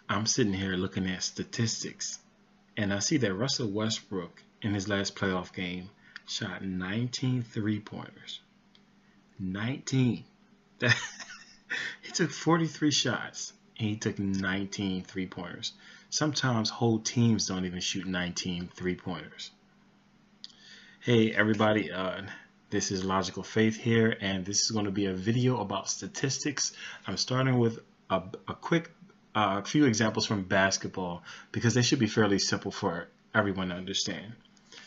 I'm sitting here looking at statistics, and I see that Russell Westbrook in his last playoff game shot 19 three-pointers. 19. That, he took 43 shots, and he took 19 three-pointers. Sometimes whole teams don't even shoot 19 three-pointers. Hey everybody, this is Logical Faith here, and this is going to be a video about statistics. I'm starting with a quick few examples from basketball because they should be fairly simple for everyone to understand.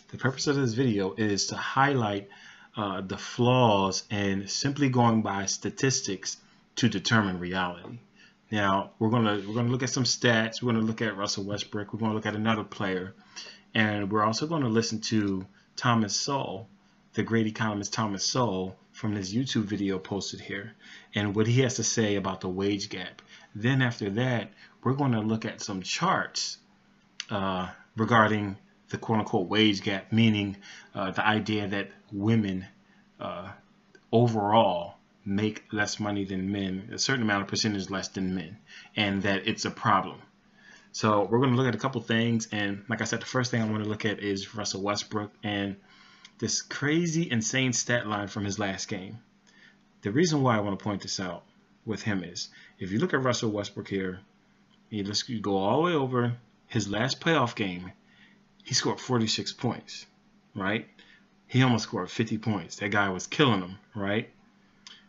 The purpose of this video is to highlight the flaws in simply going by statistics to determine reality. Now we're gonna look at some stats. We're gonna look at Russell Westbrook. We're gonna look at another player, and we're also going to listen to Thomas Sowell, the great economist Thomas Sowell, from this YouTube video posted here, and what he has to say about the wage gap. Then after that, we're going to look at some charts regarding the quote-unquote wage gap, meaning the idea that women overall make less money than men, a certain amount of percentage less than men, and that it's a problem. So we're going to look at a couple things, and like I said, the first thing I want to look at is Russell Westbrook and this crazy, insane stat line from his last game. The reason why I want to point this out with him is, if you look at Russell Westbrook here, you go all the way over his last playoff game, he scored 46 points, right? He almost scored 50 points. That guy was killing them, right?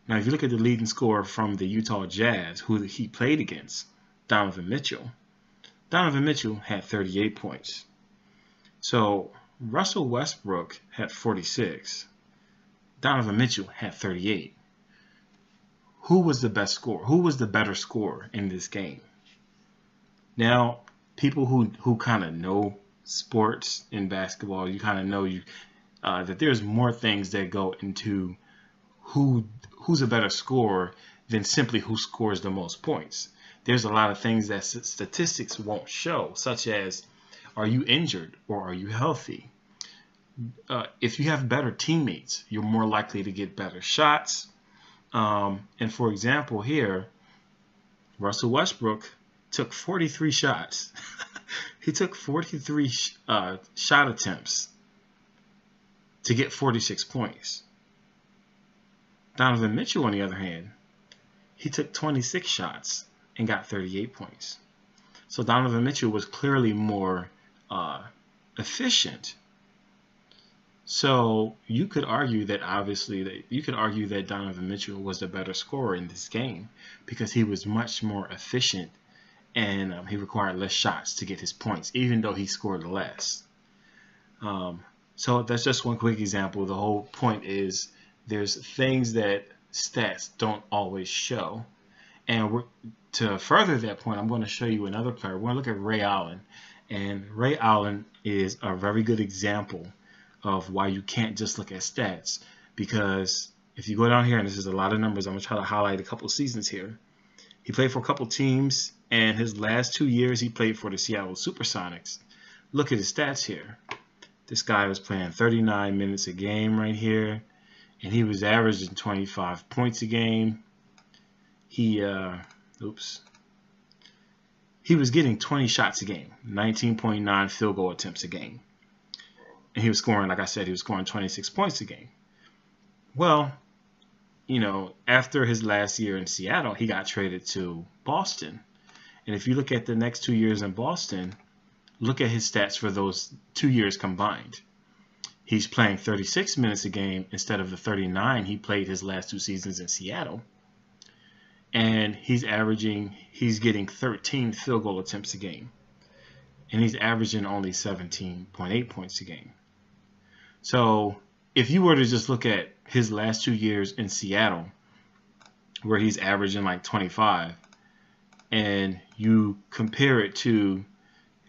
Now, if you look at the leading scorer from the Utah Jazz, who he played against, Donovan Mitchell had 38 points. So Russell Westbrook had 46. Donovan Mitchell had 38. Who was the best scorer? Who was the better scorer in this game? Now, people who kind of know sports in basketball, you kind of know that there's more things that go into who's a better scorer than simply who scores the most points. There's a lot of things that statistics won't show, such as, are you injured or are you healthy? If you have better teammates, you're more likely to get better shots. And for example here, Russell Westbrook took 43 shots. He took 43 shot attempts to get 46 points. Donovan Mitchell, on the other hand, he took 26 shots and got 38 points. So Donovan Mitchell was clearly more efficient. So you could argue that Donovan Mitchell was the better scorer in this game because he was much more efficient and he required less shots to get his points, even though he scored less. So that's just one quick example. The whole point is there's things that stats don't always show. And to further that point, I'm going to show you another player. We're going to look at Ray Allen. And Ray Allen is a very good example of why you can't just look at stats. Because if you go down here, and this is a lot of numbers, I'm going to try to highlight a couple seasons here. He played for a couple teams, and his last 2 years he played for the Seattle Supersonics. Look at his stats here. This guy was playing 39 minutes a game right here, and he was averaging 25 points a game. He was getting 20 shots a game, 19.9 field goal attempts a game. And he was scoring, like I said, he was scoring 26 points a game. Well, you know, after his last year in Seattle, he got traded to Boston. And if you look at the next 2 years in Boston, look at his stats for those 2 years combined. He's playing 36 minutes a game instead of the 39 he played his last 2 seasons in Seattle. And he's getting 13 field goal attempts a game. And he's averaging only 17.8 points a game. So if you were to just look at his last 2 years in Seattle, where he's averaging like 25, and you compare it to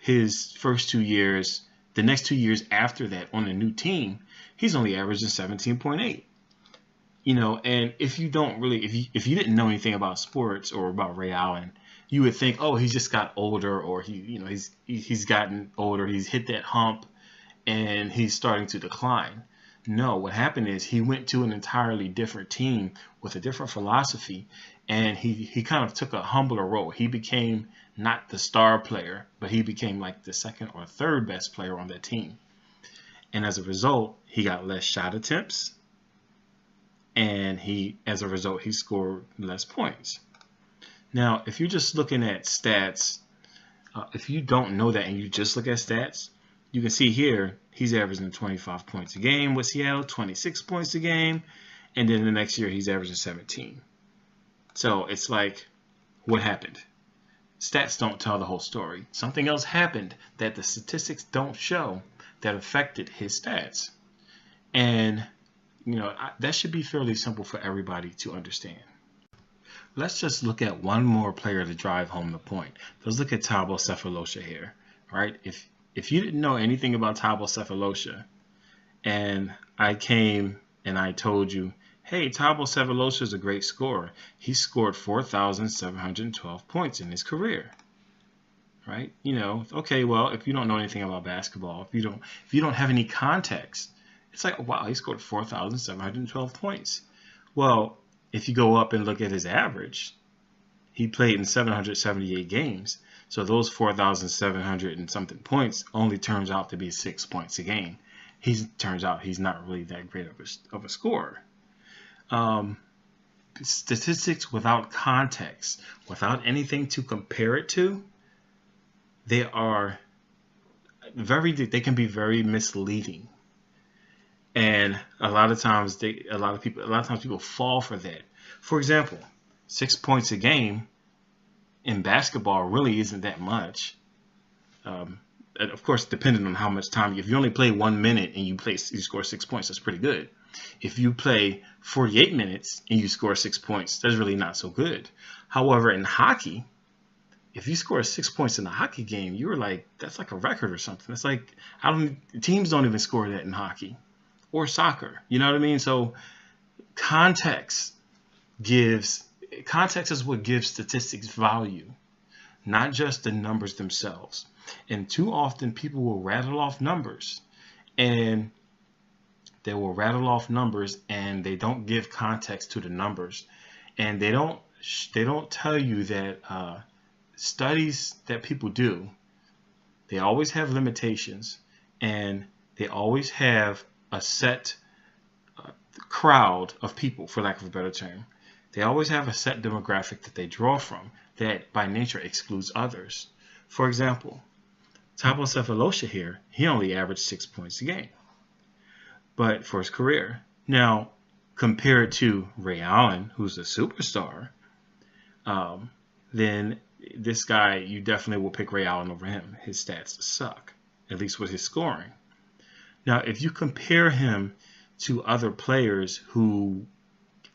his first 2 years, the next 2 years after that on a new team, he's only averaging 17.8. You know, and if you didn't know anything about sports or about Ray Allen, you would think, oh, he just got older, or he's gotten older, he's hit that hump, and he's starting to decline. No, what happened is he went to an entirely different team with a different philosophy, and he kind of took a humbler role. He became not the star player, but he became like the second or third best player on that team. And as a result, he got less shot attempts, and as a result, he scored less points. Now, if you're just looking at stats, if you don't know that and you just look at stats, you can see here he's averaging 25 points a game with Seattle, 26 points a game, and then the next year he's averaging 17. So it's like, what happened? Stats don't tell the whole story. Something else happened that the statistics don't show that affected his stats. And, that should be fairly simple for everybody to understand. Let's just look at one more player to drive home the point. Let's look at Thabo Sefolosha here, right? If you didn't know anything about Thabo Sefolosha, and I came and I told you, hey, Thabo Sefolosha is a great scorer. He scored 4,712 points in his career, right? Okay, well, if you don't know anything about basketball, if you don't have any context, it's like, wow, he scored 4,712 points. Well, if you go up and look at his average, he played in 778 games. So those 4,700 and something points only turns out to be 6 points a game. Turns out he's not really that great of a scorer. Statistics without context, without anything to compare it to, they can be very misleading. And a lot of times people fall for that. For example, 6 points a game in basketball really isn't that much. Of course, depending on how much time. If you only play 1 minute and you score 6 points, that's pretty good. If you play 48 minutes and you score 6 points, that's really not so good. However, in hockey, if you score 6 points in a hockey game, you're like, that's like a record or something. It's like, teams don't even score that in hockey or soccer. You know what I mean? So context is what gives statistics value, not just the numbers themselves. And too often people will rattle off numbers, and they don't give context to the numbers, and they don't tell you that studies that people do, they always have limitations, and they always have a set crowd of people, for lack of a better term. They always have a set demographic that they draw from that by nature excludes others. For example, Thabo Sefolosha here, he only averaged 6 points a game, but for his career. Now, compared to Ray Allen, who's a superstar, then this guy, you definitely will pick Ray Allen over him. His stats suck, at least with his scoring. Now, if you compare him to other players who,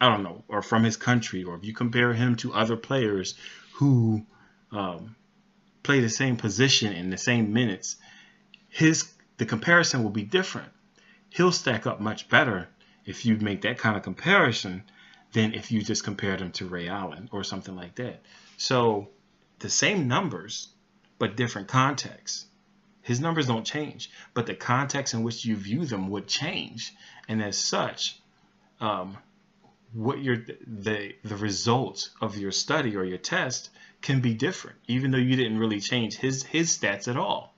I don't know, are from his country, or if you compare him to other players who play the same position in the same minutes, the comparison will be different. He'll stack up much better if you make that kind of comparison than if you just compared him to Ray Allen or something like that. So the same numbers, but different contexts. His numbers don't change, but the context in which you view them would change. And as such, the results of your study or your test can be different, even though you didn't really change his stats at all.